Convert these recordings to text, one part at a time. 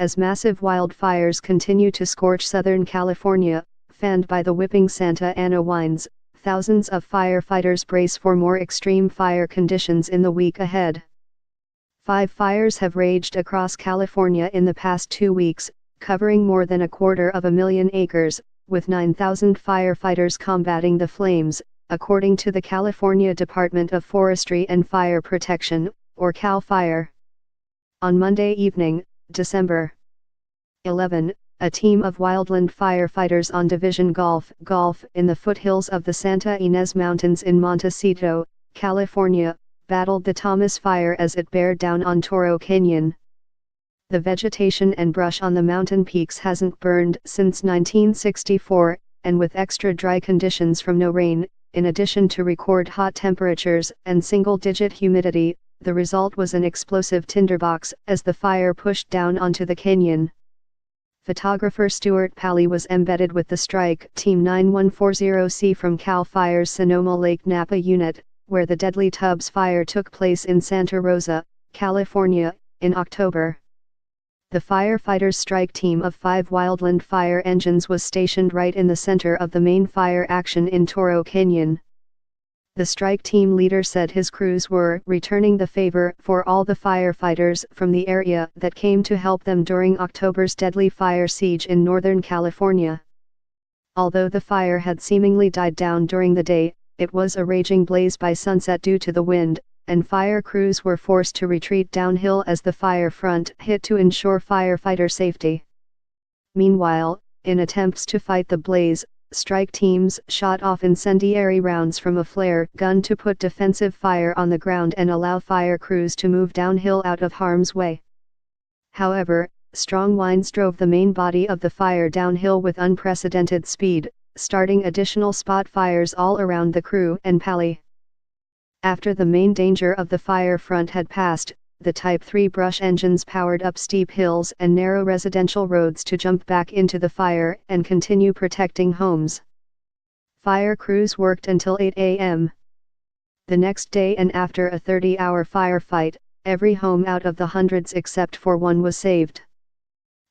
as massive wildfires continue to scorch Southern California, fanned by the whipping Santa Ana winds. Thousands of firefighters brace for more extreme fire conditions in the week ahead. 5 fires have raged across California in the past 2 weeks, covering more than 250,000 acres, with 9,000 firefighters combating the flames, according to the California Department of Forestry and Fire Protection, or CAL FIRE. On Monday evening, December 11, a team of wildland firefighters on Division Golf in the foothills of the Santa Ynez Mountains in Montecito, California, battled the Thomas Fire as it bared down on Toro Canyon. The vegetation and brush on the mountain peaks hasn't burned since 1964, and with extra dry conditions from no rain, in addition to record hot temperatures and single-digit humidity, the result was an explosive tinderbox as the fire pushed down onto the canyon. Photographer Stuart Pally was embedded with the strike Team 9140C from CAL FIRE's Sonoma Lake Napa unit, where the deadly Tubbs fire took place in Santa Rosa, California, in October. The firefighters' strike team of 5 wildland fire engines was stationed right in the center of the main fire action in Toro Canyon. The strike team leader said his crews were returning the favor for all the firefighters from the area that came to help them during October's deadly fire siege in Northern California. Although the fire had seemingly died down during the day, it was a raging blaze by sunset due to the wind, and fire crews were forced to retreat downhill as the fire front hit to ensure firefighter safety. Meanwhile, in attempts to fight the blaze, strike teams shot off incendiary rounds from a flare gun to put defensive fire on the ground and allow fire crews to move downhill out of harm's way. However, strong winds drove the main body of the fire downhill with unprecedented speed, starting additional spot fires all around the crew and Pally. After the main danger of the fire front had passed, the Type 3 brush engines powered up steep hills and narrow residential roads to jump back into the fire and continue protecting homes. Fire crews worked until 8 a.m. The next day, and after a 30-hour firefight, every home out of the hundreds except for one was saved.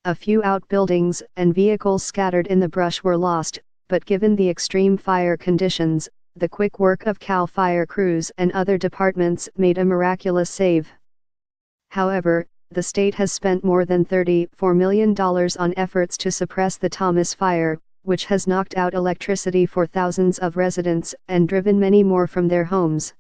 A few outbuildings and vehicles scattered in the brush were lost, but given the extreme fire conditions, the quick work of CAL FIRE crews and other departments made a miraculous save. However, the state has spent more than $34 million on efforts to suppress the Thomas Fire, which has knocked out electricity for thousands of residents and driven many more from their homes.